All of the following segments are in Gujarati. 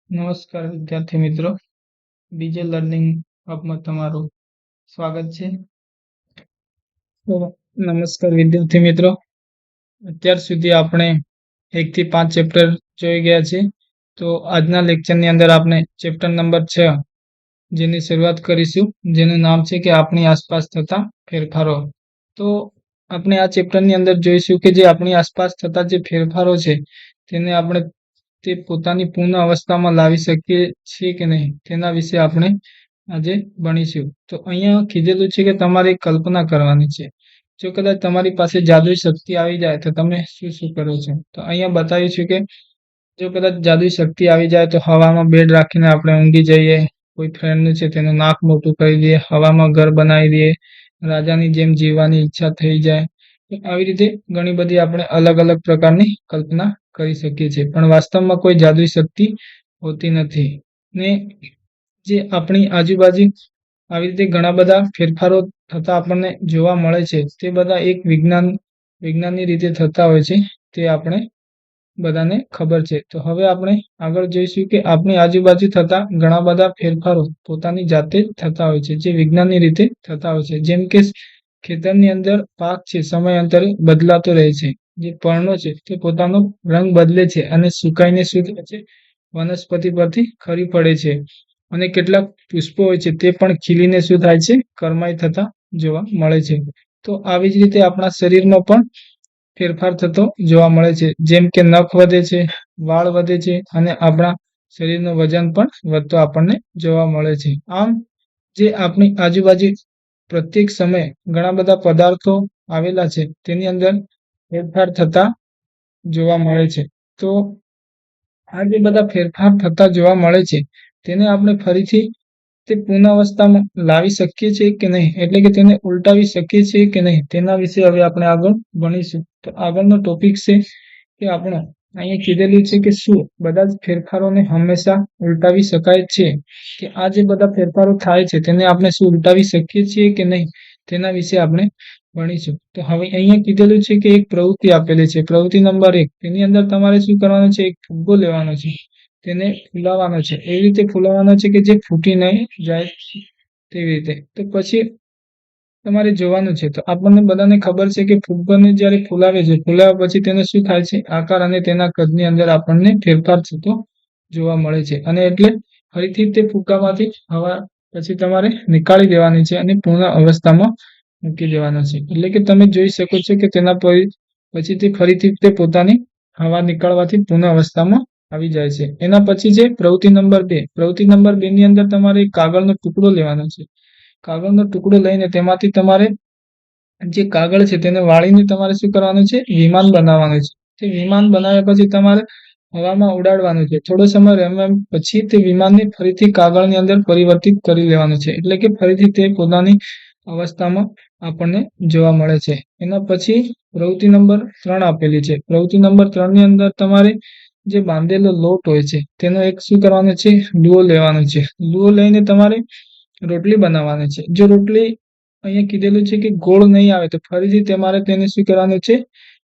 નમસ્કાર વિદ્યાર્થી મિત્રો, બીજે લર્નિંગ હબમાં તમારું સ્વાગત છે. તો નમસ્કાર વિદ્યાર્થી મિત્રો, અત્યાર સુધી આપણે 1 થી 5 ચેપ્ટર જોઈ ગયા છે. તો આજના લેક્ચરની અંદર આપણે ચેપ્ટર નંબર 6 જેની શરૂઆત કરીશું, જેનું નામ છે કે આપણી આસપાસ થતા ફેરફારો. તો આપણે આ ચેપ્ટરની અંદર જોઈશું કે જે આપણી આસપાસ થતા જે ફેરફારો છે તેને આપણે તે પોતાની પૂર્ણ અવસ્થામાં લાવી શકીએ છીએ કે નહીં તેના વિશે આપણે આજે ભણીશું. તો અહીંયા કીધેલું છે કે તમારે કલ્પના કરવાની છે. જો કદાચ તમારી પાસે જાદુઈ શક્તિ આવી જાય તો તમે શું શું કરો છો? તો અહીંયા બતાવ્યું છે કે જો કદાચ જાદુઈ શક્તિ આવી જાય તો હવામાં બેડ રાખીને આપણે ઊંઘી જઈએ, કોઈ ફ્રેન્ડનું છે તેનું નાક મોટું કરી દઈએ, હવામાં ઘર બનાવી દઈએ, રાજાની જેમ જીવવાની ઈચ્છા થઈ જાય. તો આવી રીતે ઘણી બધી આપણે અલગ અલગ પ્રકારની કલ્પના કરી શકીએ છીએ, પણ વાસ્તવમાં કોઈ જાદુઈ શક્તિ હોતી નથી. ને જે આપણી આજુબાજુ આવી રીતે ઘણા બધા ફેરફારો થતા આપણને જોવા મળે છે, તે બધા એક વિજ્ઞાનની રીતે થતા હોય છે, તે આપણે બધાને ખબર છે. તો હવે આપણે આગળ જોઈશું કે આપણી આજુબાજુ થતા ઘણા બધા ફેરફારો પોતાની જાતે જ થતા હોય છે, જે વિજ્ઞાનની રીતે થતા હોય છે. જેમ કે ખેતરની અંદર પાક છે સમયાંતરે બદલાતો રહે છે, જે પર્ણો છે તે પોતાનો રંગ બદલે છે અને સુકાઈને શું થાય છે, વનસ્પતિ પરથી ખરી પડે છે. અને કેટલાક પુષ્પો હોય છે તે પણ ખીલીને શું થાય છે, કરમાઈ થતા જોવા મળે છે. તો આવી જ રીતે આપણા શરીરમાં પણ ફેરફાર થતો જોવા મળે છે. જેમ કે નખ વધે છે, વાળ વધે છે અને આપણા શરીરનું વજન પણ વધતો આપણને જોવા મળે છે. આમ જે આપણી આજુબાજુ પ્રત્યેક સમયે ઘણા બધા પદાર્થો આવેલા છે તેની અંદર ફેરફાર થતા જોવા મળે છે. તો આ જે બધા ફેરફાર થતા જોવા મળે છે તેને આપણે ફરીથી તે પૂર્ણ અવસ્થામાં લાવી શકીએ છીએ કે નહીં, એટલે કે તેને ઉલટાવી શકીએ છીએ કે નહીં, તેના વિશે હવે આપણે આગળ ભણીશું. તો આગળનો ટોપિક છે કે આપણો અહીંયા કીધેલું છે કે શું બધા જ ફેરફારોને હંમેશા ઉલટાવી શકાય છે, કે આ જે બધા ફેરફારો થાય છે તેને આપણે શું ઉલટાવી શકીએ છીએ કે નહીં, તેના વિશે આપણે ભણીશું. તો હવે અહીંયા કીધેલું છે કે એક પ્રવૃત્તિ આપેલી છે, પ્રવૃત્તિ નંબર 1. તેની અંદર તમારે શું કરવાનું છે, એક ફુગ્ગો લેવાનો છે, તેને ફૂલાવવાનો છે, એવી રીતે ફૂલાવવાનો છે કે જે ફૂટી નહીં જાય તેવી રીતે. તો પછી તમારે જોવાનું છે. તો આપણને બધાને ખબર છે કે ફુગ્ગાને જ્યારે ફૂલાવે છે, ફૂલાવ્યા પછી તેને શું થાય છે, આકાર અને તેના કદની અંદર આપણને ફેરફાર થતો જોવા મળે છે. અને એટલે ફરીથી તે ફુગ્ગામાંથી હવા પછી તમારે નીકાળી દેવાની છે અને પૂર્ણ અવસ્થામાં મૂકી દેવાનો છે. એટલે કે તમે જોઈ શકો છો કે તેના પછી તે ફરીથી તે પોતાની હવા નીકળવાથી પૂર્ણ અવસ્થામાં આવી જાય છે. એના પછી છે પ્રવૃત્તિ નંબર 2. પ્રવૃત્તિ નંબર 2 ની અંદર તમારે કાગળનો ટુકડો લેવાનો છે. કાગળનો ટુકડો લઈને તેમાંથી તમારે જે કાગળ છે તેને વાળીને તમારે શું કરવાનું છે, વિમાન બનાવવાનું છે. તે વિમાન બનાવ્યા પછી તમારે હવામાં ઉડાડવાનું છે. થોડો સમય રમ્યા પછી તે વિમાનને ફરીથી કાગળની અંદર પરિવર્તિત કરી લેવાનું છે, એટલે કે ફરીથી તે પોતાની અવસ્થામાં આપણને જોવા મળે છે. એના પછી પ્રવૃત્તિ નંબર 3 આપેલી છે. પ્રવૃત્તિ નંબર 3 ની અંદર તમારે જે બાંધેલો લોટ હોય છે તેનો એક શું કરવાનો છે, લુઓ લેવાનો છે. લુઓ લઈને તમારે રોટલી બનાવવાની છે. જો રોટલી અહીંયા કીધેલું છે કે ગોળ નહીં આવે તો ફરીથી તમારે તેને શું કરવાનું છે,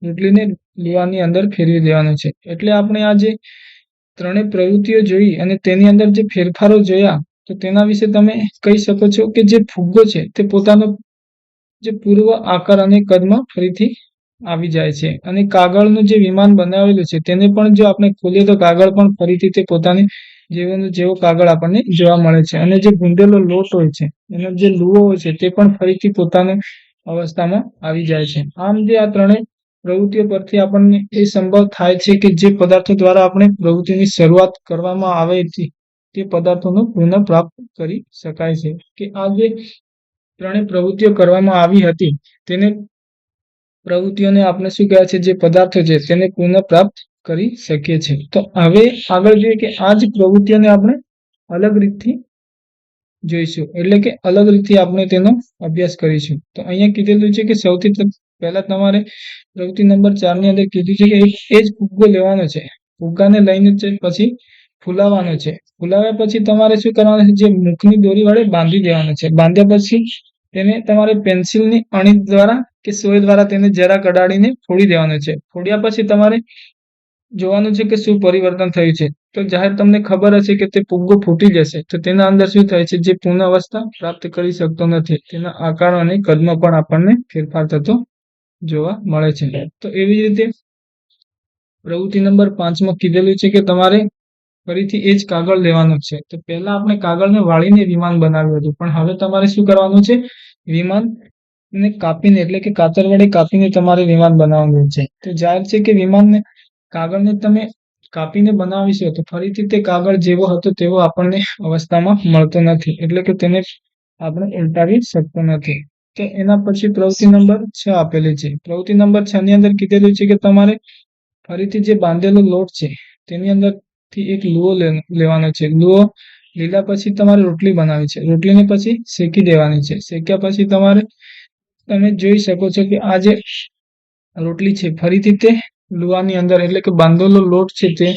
રોટલીને લુવાની અંદર ફેરવી દેવાનું છે. એટલે આપણે આ જે ત્રણેય પ્રવૃત્તિઓ જોઈ અને તેની અંદર જે ફેરફારો જોયા, તો તેના વિશે તમે કહી શકો છો કે જે ફુગ્ગો છે તે પોતાનો જે પૂર્વ આકાર અને કદમાં ફરીથી આવી જાય છે. અને કાગળનું જે વિમાન બનાવેલું છે તેને પણ જો આપણે ખોલીએ તો કાગળ પણ ફરીથી તે પોતાની જેવો કાગળ આપણને જોવા મળે છે. અને જે ગુંદેલો લોટ હોય છે એનો જે લુઓ હોય છે તે પણ ફરીથી પોતાની અવસ્થામાં આવી જાય છે. આમ જે આ ત્રણેય પ્રવૃત્તિઓ પરથી આપણને એ સંભવ થાય છે કે જે પદાર્થો દ્વારા આપણે પ્રવૃત્તિની શરૂઆત કરવામાં આવે તે પદાર્થોનું પુનઃ પ્રાપ્ત કરી શકાય છે. કે આ જે ત્રણેય પ્રવૃત્તિઓ કરવામાં આવી હતી તેને પ્રવૃત્તિઓને આપણે શું કહે છે, જે પદાર્થો છે તેને પુનઃ પ્રાપ્ત કરી શકીએ છીએ. તો હવે આગળ જોઈએ કે આ જ પ્રવૃત્તિઓને આપણે અલગ રીતથી જોઈશું, એટલે કે અલગ રીતથી આપણે તેનો અભ્યાસ કરીશું. તો અહીંયા કીધેલું છે કે સૌથી પહેલા તમારે પ્રવૃત્તિ નંબર 4 ની અંદર કીધું છે કે એ જ ફુગ્ગો લેવાનો છે. ફુગ્ગાને લઈને પછી ફૂલાવવાનો છે. ફૂલાવ્યા પછી તમારે શું કરવાનું છે, જે મુખની દોરી વડે બાંધી દેવાનું છે. બાંધ્યા પછી તેને તમારે પેન્સિલની અણી દ્વારા કે સોય દ્વારા તેને જરાક અડાડીને ફોડી દેવાનું છે. ફોડ્યા પછી તમારે જોવાનું છે કે શું પરિવર્તન થયું છે. તો જાહેર તમને ખબર હશે કે તે ફુગ્ગો ફૂટી જશે તો તેના અંદર શું થાય છે, જે પૂર્ણ અવસ્થા પ્રાપ્ત કરી શકતો નથી તેના આકાર અને કદમાં પણ આપણને ફેરફાર થતો જોવા મળે છે. તો એવી જ રીતે પ્રવૃત્તિ નંબર 5 માં કીધેલું છે કે તમારે ફરીથી એ જ કાગળ લેવાનું છે. તો પહેલા આપણે કાગળને વાળીને વિમાન બનાવ્યું હતું, પણ હવે તમારે શું કરવાનું છે, વિમાનને કાપીને એટલે કે કાતર વડે કાપીને તમારે વિમાન બનાવવાનું છે. તો જાહેર છે કે વિમાનને કાગળને તમે કાપીને બનાવીશો તો ફરીથી તે કાગળ જેવો હતો તેવો આપણને અવસ્થામાં મળતો નથી, એટલે કે તેને આપણે ઉલટાવી શકતો નથી. તો એના પછી પ્રવૃત્તિ નંબર 6 આપેલી છે. પ્રવૃત્તિ નંબર 6 ની અંદર કીધેલું છે કે તમારે ફરીથી જે બાંધેલો લોટ છે તેની અંદરથી એક લુઓ લેવાનો છે. લુઓ લીધા પછી તમારે રોટલી બનાવી છે. રોટલીને પછી શેકી દેવાની છે. શેક્યા પછી તમે જોઈ શકો છો કે આ જે રોટલી છે ફરીથી તે લુવાની અંદર એટલે કે બાંધેલો લોટ છે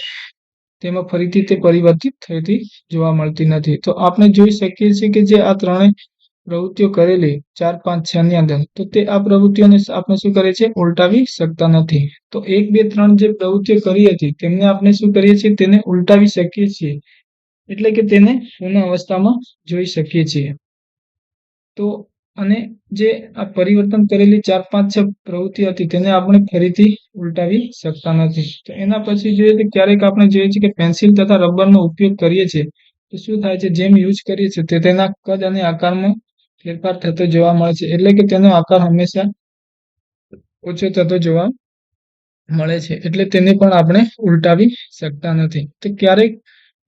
તેમાં ફરીથી તે પરિવર્તિત થતી જોવા મળતી નથી. તો આપણે જોઈ શકીએ છીએ કે જે આ ત્રણેય પ્રવૃત્તિઓ કરેલી 4, 5, 6 ની અંદર, તો તે આ પ્રવૃત્તિઓને આપણે શું કરે છે, ઉલટાવી શકતા નથી. તો 1, 2, 3 જે પ્રવૃત્તિઓ કરી હતી તેમને આપણે શું કરીએ છીએ, તેને ઉલટાવી શકીએ છીએ, એટલે કે તેને પૂર્ણ અવસ્થામાં જોઈ શકીએ છીએ. તો અને જે આ પરિવર્તન કરેલી 4, 5, 6 પ્રવૃત્તિ હતી તેને આપણે ફરીથી ઉલટાવી શકતા નથી. તો એના પછી જોઈએ તો ક્યારેક આપણે જોઈએ છીએ કે પેન્સિલ તથા રબરનો ઉપયોગ કરીએ છીએ તો શું થાય છે, જેમ યુઝ કરીએ છીએ તે તેના કદ અને આકારમાં ફેરફાર થતો જોવા મળે છે, એટલે કે તેનો આકાર હંમેશા ઓછો થતો જોવા મળે છે, એટલે તેને પણ આપણે ઉલટાવી શકતા નથી. તો ક્યારેક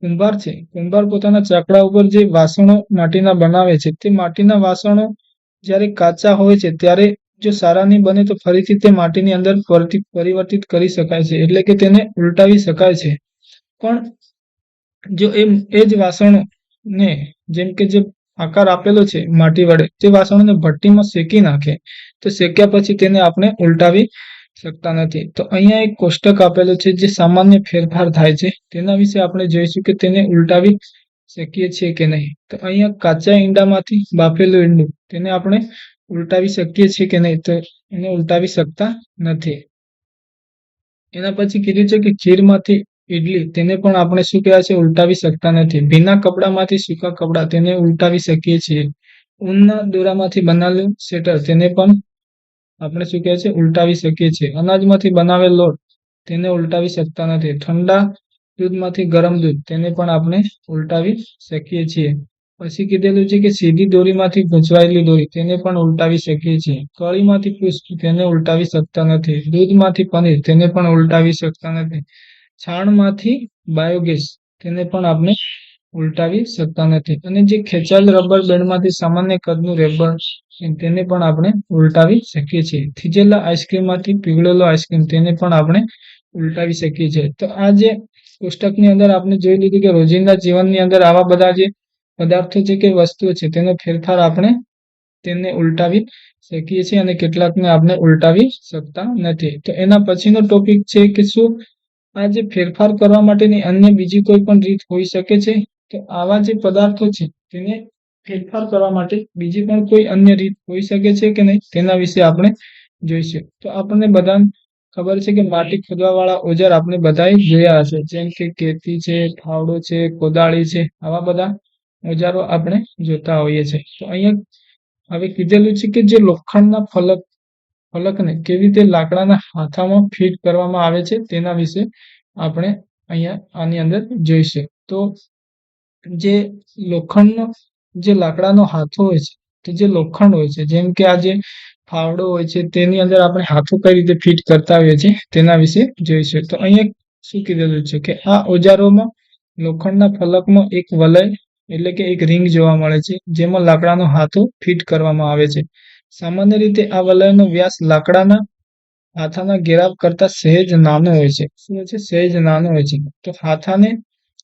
કુંભાર પોતાના ચાકડા ઉપર જે વાસણો માટીના બનાવે છે તે માટીના વાસણો જ્યારે કાચા હોય છે ત્યારે જો સારા નહીં બને તો ફરીથી તે માટીની અંદર પરિવર્તિત કરી શકાય છે, એટલે કે તેને ઉલટાવી શકાય છે. પણ જો એ જ વાસણોને જેમ કે જે આકાર આપેલો છે માટી વડે તે વાસણોને ભઠ્ઠીમાં શેકી નાખે તો શેક્યા પછી તેને આપણે ઉલટાવી શકતા નથી. તો અહીંયા એક કોષ્ટક આપેલું છે જે સામાન્ય ફેરફાર થાય છે તેના વિશે આપણે જોઈશું કે તેને ઉલટાવી શકીએ છીએ કે નહીં. તો અહીંયા કાચા ઈંડામાંથી બાફેલું ઈંડું તેને આપણે ઉલટાવી શકીએ છીએ કે નહીં, તો એને ઉલટાવી શકતા નથી. એના પછી કીધું છે કે ખીરમાંથી ઇડલી તેને પણ આપણે શું કહેવાય છે, ઉલટાવી શકતા નથી. ભીના કપડામાંથી સૂકા કપડા તેને ઉલટાવી શકીએ છીએ. ઊનના દોરામાંથી બનાવેલું સ્વેટર તેને પણ આપણે શું કહે છે, ઉલટાવી શકીએ છીએ. અનાજમાંથી બનાવેલ લોટ તેને ઉલટાવી શકતા નથી. ઠંડા દૂધમાંથી ગરમ દૂધ તેને પણ આપણે ઉલટાવી શકીએ છીએ. પછી કીધેલું છે કે સીધી દોરીમાંથી ગૂંચવાયેલી દોરી તેને પણ ઉલટાવી શકીએ છીએ. કળીમાંથી પુષ્પ તેને ઉલટાવી શકતા નથી. દૂધમાંથી પનીર તેને પણ ઉલટાવી શકતા નથી. છાણમાંથી બાયોગેસ તેને પણ આપણે ઉલટાવી શકતા નથી. અને જે ખેંચાયેલ રબર બેન્ડમાંથી સામાન્ય કદનું રબર તેને પણ આપણે ઉલટાવી શકીએ છીએ. થીજેલા આઈસ્ક્રીમમાંથી પીગળેલો આઈસ્ક્રીમ તેને પણ આપણે ઉલટાવી શકીએ છીએ. તો આ જે પુસ્તકની અંદર આપણે જોઈ લીધું કે રોજિંદા જીવનની અંદર આવા બધા જે પદાર્થો છે કે વસ્તુઓ છે તેનો ફેરફાર આપણે તેને ઉલટાવી શકીએ છીએ અને કેટલાકને આપણે ઉલટાવી શકતા નથી. તો એના પછીનો ટોપિક છે કે શું આ જે ફેરફાર કરવા માટેની અન્ય બીજી કોઈ પણ રીત હોઈ શકે છે. તો આવા જે પદાર્થો છે તેને ફેરફાર કરવા માટે બીજી પણ કોઈ અન્ય રીત હોઈ શકે છે કે નહીં તેના વિશે આપણે જોઈશું. તો આપણને બધાને ખબર છે કે માટી ખોદવા વાળા ઓજાર આપણે બધાએ જોયા હશે, જેમ કે કેતી છે, ફાવડો છે, કોદાળી છે, આવા બધા ઓજારો આપણે જોતા હોઈએ છીએ. તો અહીંયા હવે કીધેલું છે કે જે લોખંડના ફલકને કેવી રીતે લાકડાના હાથામાં ફિટ કરવામાં આવે છે તેના વિશે આપણે અહીંયા આની અંદર જોઈશું. તો જે લોખંડનો જે લાકડાનો હાથો હોય છે તે જે લોખંડ હોય છે, જેમ કે આ જે ફાવડો હોય છે તેની અંદર આપણે હાથો કઈ રીતે ફિટ કરતા હોઈએ છીએ તેના વિશે જોઈશું. તો અહીંયા શું કીધેલું છે કે આ ઓજારોમાં લોખંડના ફલકમાં એક વલય એટલે કે એક રિંગ જોવા મળે છે જેમાં લાકડાનો હાથો ફિટ કરવામાં આવે છે. સામાન્ય રીતે આ વલયનો વ્યાસ લાકડાના હાથાના ઘેરાવ કરતા સહેજ નાનો હોય છે. શું હોય છે? સહેજ નાનો હોય છે. તો હાથાને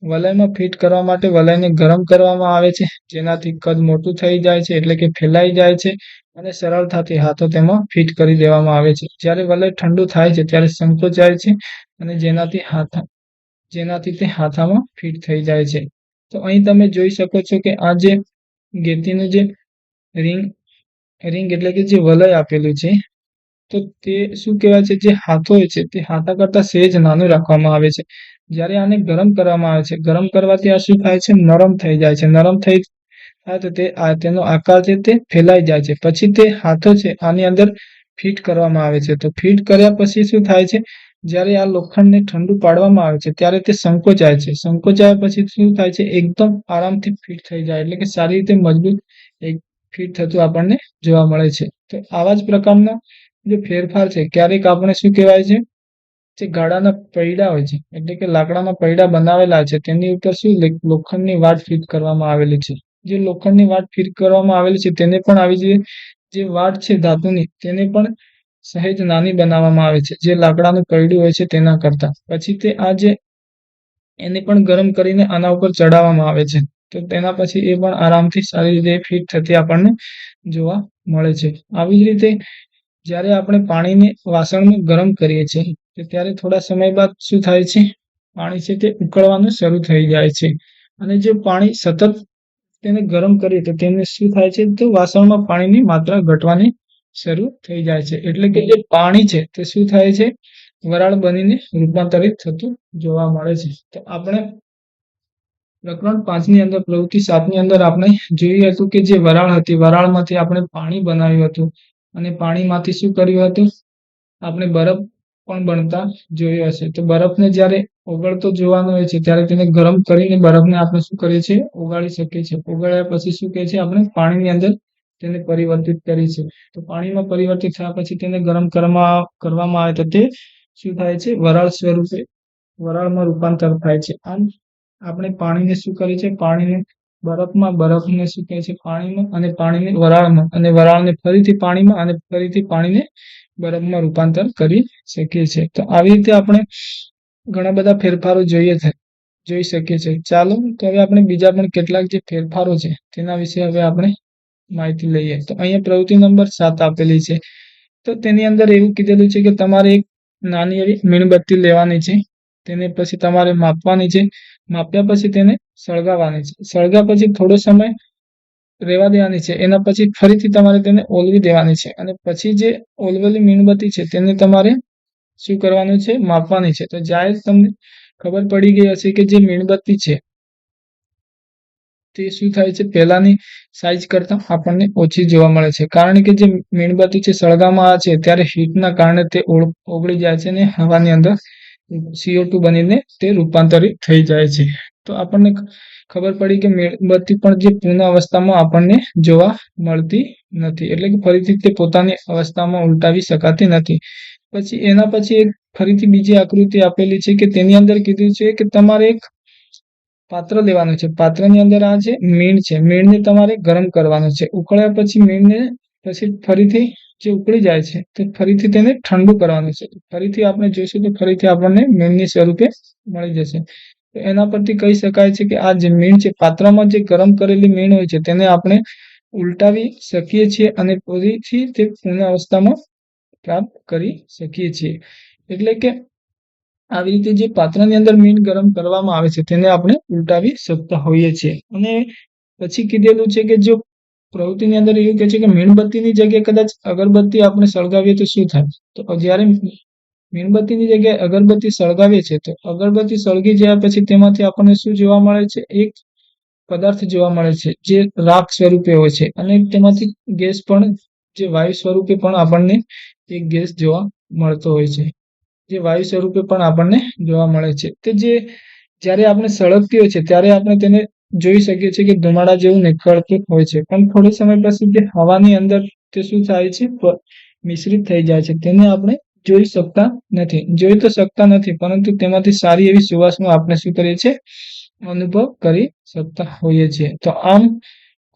વલયમાં ફિટ કરવા માટે વલયને ગરમ કરવામાં આવે છે, જેનાથી કદ મોટું થઈ જાય છે, એટલે કે ફેલાઈ જાય છે અને સરળતાથી હાથો તેમાં ફિટ કરી દેવામાં આવે છે. જ્યારે વલય ઠંડુ થાય છે ત્યારે સંકોચાય છે અને જેનાથી તે હાથામાં ફિટ થઈ જાય છે. તો અહીં તમે જોઈ શકો છો કે આ જે ગેતીનું જે રિંગ એટલે કે જે વલય આપેલું છે તો તે શું કહેવાય છે, જે હાથો હોય છે તે હાથા કરતા સહેજ નાનું રાખવામાં આવે છે. જ્યારે આને ગરમ કરવામાં આવે છે, ગરમ કરવાથી આ શું થાય છે, નરમ થઈ જાય છે. નરમ થઈ થાય તો તેનો આકાર છે તે ફેલાઈ જાય છે. પછી તે હાથો છે આની અંદર ફિટ કરવામાં આવે છે. તો ફિટ કર્યા પછી શું થાય છે, જ્યારે આ લોખંડને ઠંડુ પાડવામાં આવે છે ત્યારે તે સંકોચાય છે. સંકોચાયા પછી શું થાય છે, એકદમ આરામથી ફિટ થઈ જાય, એટલે કે સારી રીતે મજબૂત એક ફિટ થતું આપણને જોવા મળે છે. તો આવા જ પ્રકારના જે ફેરફાર છે, ક્યારેક આપણે શું કહેવાય છે, જે ગાડાના પૈડા હોય છે, એટલે કે લાકડાના પૈડા બનાવેલા છે, તેની ઉપર શું લોખંડની વાટ ફિટ કરવામાં આવેલી છે. જે લોખંડની વાટ ફિટ કરવામાં આવેલી છે તેને પણ આવી જે વાટ છે ધાતુની, તેને પણ સહેજ નાની બનાવવામાં આવે છે, જે લાકડાનું પૈડું હોય છે તેના કરતા. પછી તે એને પણ ગરમ કરીને આના ઉપર ચડાવવામાં આવે છે. તો તેના પછી એ પણ આરામથી સારી રીતે ફિટ થતી આપણને જોવા મળે છે. આવી જ રીતે જ્યારે આપણે પાણીને વાસણમાં ગરમ કરીએ છીએ તો ત્યારે થોડા સમય બાદ શું થાય છે, પાણી છે તે ઉકળવાનું શરૂ થઈ જાય છે. અને જો પાણી સતત તેને ગરમ કરીએ તો તેને શું થાય છે, તો વાસણમાં પાણીની માત્રા ઘટવાની શરૂ થઈ જાય છે. એટલે કે જે પાણી છે તે શું થાય છે, વરાળ બનીને રૂપાંતરિત થતું જોવા મળે છે. તો આપણે પ્રકરણ 5 ની અંદર પ્રવૃત્તિ 7 ની અંદર આપણે જોયું હતું કે જે વરાળ હતી, વરાળમાંથી આપણે પાણી બનાવ્યું હતું અને પાણીમાંથી શું કર્યું હતું, આપણે બરફ પણ બનતા જોયો હશે. તો બરફને જ્યારે ઓગળતો જોવાનો હોય છે ત્યારે તેને ગરમ કરીને બરફને આપણે શું કરીએ છીએ, ઓગાળી શકીએ છીએ. ઓગાળ્યા પછી શું કહે છે, આપણે પાણીની અંદર તેને પરિવર્તિત કરીએ છીએ. તો પાણીમાં પરિવર્તિત થયા પછી તેને ગરમ કરવામાં આવે તો તે શું થાય છે, વરાળ સ્વરૂપે વરાળમાં રૂપાંતર થાય છે. આમ આપણે પાણીને શું કરીએ છીએ, પાણીને બરફમાં, બરફને શું કહે છે, પાણીમાં, અને પાણીને વરાળમાં, અને વરાળને ફરીથી પાણીમાં, અને ફરીથી પાણીને બરફમાં રૂપાંતર કરી શકીએ છીએ. તો આવી રીતે આપણે ઘણા બધા ફેરફારો જોઈ શકીએ છીએ. ચાલો તો હવે આપણે બીજા પણ કેટલાક જે ફેરફારો છે તેના વિશે હવે આપણે માહિતી લઈએ. તો અહીંયા પ્રવૃત્તિ નંબર 7 આપેલી છે. તો તેની અંદર એવું કીધેલું છે કે તમારે એક નાની એવી મીણબત્તી લેવાની છે, તેને પછી તમારે માપવાની છે. માપ્યા પછી તેને સળગાવવાની છે. સળગ્યા પછી થોડો સમય રહેવા દેવાની છે. એના પછી ફરીથી તમારે તેને ઓલવી દેવાની છે, અને પછી જે ઓલવેલી મીણબત્તી છે તેને તમારે શું કરવાનું છે, માપવાની છે. તો જ્યારે તમને ખબર પડી ગઈ હશે કે જે મીણબત્તી છે તે શું થાય છે, પહેલાની સાઈઝ કરતા આપણને ઓછી જોવા મળે છે. કારણ કે જે મીણબત્તી છે સળગાવવામાં આવે છે ત્યારે હીટના કારણે તે ઓગળી જાય છે અને હવાની અંદર CO2 બનીને તે રૂપાંતરિત થઈ જાય છે. તો આપણને ખબર પડી કે મીણબત્તી પણ જે પૂર્ણ અવસ્થામાં આપણને જોવા મળતી નથી, એટલે કે ફરીથી તે પોતાની અવસ્થામાં ઉલટાવી શકાતી નથી. પછી એના પછી એક ફરીથી બીજી આકૃતિ આપેલી છે કે તેની અંદર કીધું છે કે તમારે એક પાત્ર લેવાનું છે. પાત્રની અંદર આ છે મીણ છે. મીણને તમારે ગરમ કરવાનું છે. ઉકળ્યા પછી મીણને પછી ફરીથી જે ઉકળી જાય છે તે ફરીથી તેને ઠંડુ કરવાનું છે. ફરીથી આપણે જોઈશું તો ફરીથી આપણને મીણની સ્વરૂપે મળી જશે. તો એના પરથી કહી શકાય છે કે આ જે મીણ છે, પાત્રમાં જે ગરમ કરેલી મીણ હોય છે તેને આપણે ઉલટાવી શકીએ છીએ અને ફરીથી તે પૂર્ણ અવસ્થામાં પ્રાપ્ત કરી શકીએ છીએ. એટલે કે આવી રીતે જે પાત્રની અંદર મીણ ગરમ કરવામાં આવે છે તેને આપણે ઉલટાવી શકતા હોઈએ છીએ. અને પછી કીધેલું છે કે જો પ્રવૃત્તિની અંદર એવું કહે છે કે મીણબત્તીની જગ્યાએ કદાચ અગરબત્તી આપણે સળગાવીએ તો શું થાય? તો જ્યારે મીણબત્તીની જગ્યાએ અગરબત્તી સળગાવીએ છીએ તો અગરબત્તી સળગી જાય પછી તેમાંથી આપણને શું જોવા મળે છે? એક પદાર્થ જોવા મળે છે જે રાખ સ્વરૂપે હોય છે, અને તેમાંથી ગેસ પણ, જે વાયુ સ્વરૂપે પણ આપણને એક ગેસ જોવા મળતો હોય છે, જે વાયુ સ્વરૂપે પણ આપણને જોવા મળે છે. તે જ્યારે આપણે સળગતી હોય છે ત્યારે આપણે તેને જોઈ શકીએ છીએ કે ધુમાડા જેવું નીકળતું હોય છે, પણ થોડો સમય પછી તે હવાની અંદર તે શું થાય છે, મિશ્રિત થઈ જાય છે. તેને આપણે જોઈ શકતા નથી. જોઈ તો શકતા નથી, પરંતુ તેમાંથી સારી એવી સુવાસનો આપણે શું કરીએ છીએ, અનુભવ કરી શકતા હોઈએ છીએ. તો આમ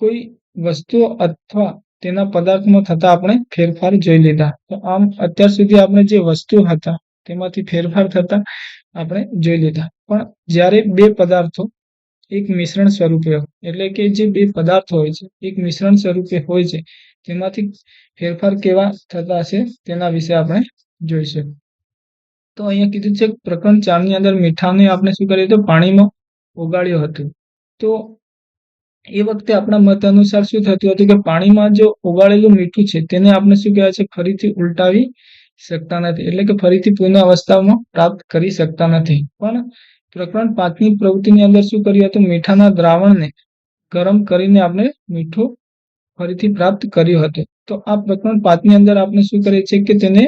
કોઈ વસ્તુ અથવા તેના પદાર્થમાં થતા આપણે ફેરફાર જોઈ લીધા. તો આમ અત્યાર સુધી આપણે જે વસ્તુ હતા તેમાંથી ફેરફાર થતા આપણે જોઈ લીધા. પણ જ્યારે બે પદાર્થો એક મિશ્રણ સ્વરૂપે, એટલે કે જે બે પદાર્થો હોય છે એક મિશ્રણ સ્વરૂપે હોય છે, તેમાંથી ફેરફાર કેવા થતા હશે તેના વિશે આપણે જોઈશું. તો અહીંયા કીધું છે પ્રકરણ 4 ની અંદર મીઠાને આપણે શું કર્યું હતું, પાણીમાં ઓગાળ્યું હતું. તો એ વખતે આપણા મત અનુસાર શું થતું હતું કે પાણીમાં જો ઓગાળેલું મીઠું છે તેને આપણે શું કહેવાય છે ફરીથી ઉલટાવી શકતા નથી, એટલે કે ફરીથી પુનઃ અવસ્થામાં પ્રાપ્ત કરી શકતા નથી. પણ પ્રકરણ 5ની પ્રવૃત્તિની અંદર શું કર્યું હતું, મીઠાના દ્રાવણને ગરમ કરીને આપણે મીઠું ફરીથી પ્રાપ્ત કર્યું હતું. તો આ પ્રકરણ 5ની અંદર આપણે શું કરીએ છીએ કે તેને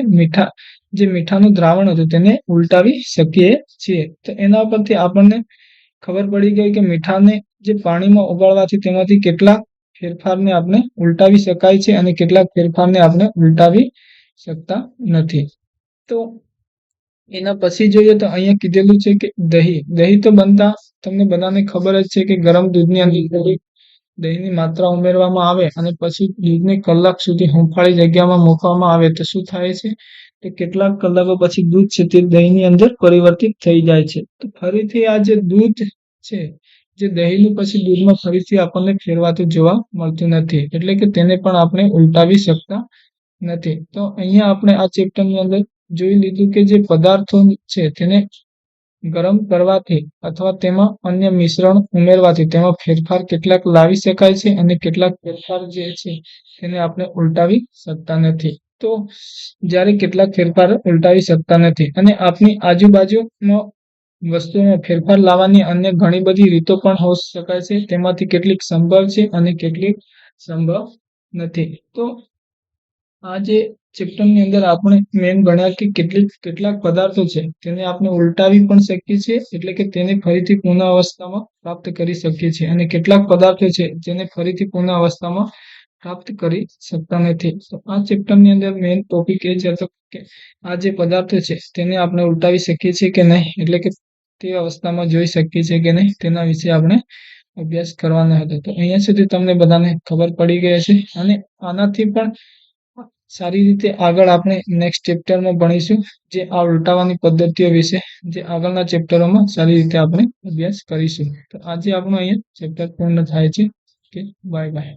મીઠાનું દ્રાવણ હતું તેને ઉલટાવી શકીએ છીએ. તો એના પરથી આપણને ખબર પડી ગઈ કે મીઠાને જે પાણીમાં ઓગાળવાથી તેમાંથી કેટલાક ફેરફારને આપણે ઉલટાવી શકાય છે અને કેટલાક ફેરફારને આપણે ઉલટાવી શકતા નથી. તો એના પછી જોઈએ તો અહીંયા કીધેલું છે કે દહીં તો બનતા તમને બધાને ખબર જ છે કે ગરમ દૂધની અંદર દહીંની માત્રા ઉમેરવામાં આવે અને પછી દૂધને કલાક સુધી હુંફાળી જગ્યામાં મૂકવામાં આવે તો શું થાય છે કે કેટલાક કલાકો પછી દૂધ છે તે દહીંની અંદર પરિવર્તિત થઈ જાય છે. તો ફરીથી આ જે દૂધ છે જે દહીંનું પછી દૂધમાં ફરીથી આપણને ફેરવાતું જોવા મળતું નથી, એટલે કે તેને પણ આપણે ઉલટાવી શકતા નથી. તો અહીંયા આપણે આ ચેપ્ટરની અંદર જોઈ લીધું કે જે પદાર્થો છે તેને ગરમ કરવાથી અથવા તેમાં અન્ય મિશ્રણ ઉમેરવાથી તેમાં ફેરફાર કેટલાક લાવી શકાય છે અને કેટલાક ફેરફાર જે છે તેને આપણે ઉલટાવી શકતા નથી. તો જ્યારે કેટલાક ફેરફાર ઉલટાવી શકતા નથી અને આપણી આજુબાજુમાં વસ્તુઓમાં ફેરફાર લાવવાની અન્ય ઘણી બધી રીતો પણ હોઈ શકાય છે, તેમાંથી કેટલીક સંભવ છે અને કેટલીક સંભવ નથી. તો આ જે ચેપ્ટરની અંદર આપણે મેન ભણ્યા કે કેટલાક પદાર્થો છે તેને આપણે ઉલટાવી પણ શકીએ છીએ, એટલે કે તેને ફરીથી પુનઃ અવસ્થામાં પ્રાપ્ત કરી શકીએ છીએ, અને કેટલાક પદાર્થો છે જેને ફરીથી પુનઃ અવસ્થામાં પ્રાપ્ત કરી શકતા નથી. તો આ ચેપ્ટરની અંદર મેઇન ટોપિક એ છે કે આ જે પદાર્થો છે તેને આપણે ઉલટાવી શકીએ છીએ કે નહીં, એટલે કે તે અવસ્થામાં જોઈ શકીએ છીએ કે નહીં, તેના વિશે આપણે અભ્યાસ કરવાનો હતો. તો અહીંયા સુધી તમને બધાને ખબર પડી ગઈ હશે અને આનાથી પણ સારી રીતે આગળ આપણે નેક્સ્ટ ચેપ્ટરમાં ભણીશું જે આ ઉલટાવાની પદ્ધતિઓ વિશે, જે આગળના ચેપ્ટરોમાં સારી રીતે આપણે અભ્યાસ કરીશું. તો આજે આપણું અહીંયા ચેપ્ટર પૂર્ણ થાય છે. Okay, bye bye.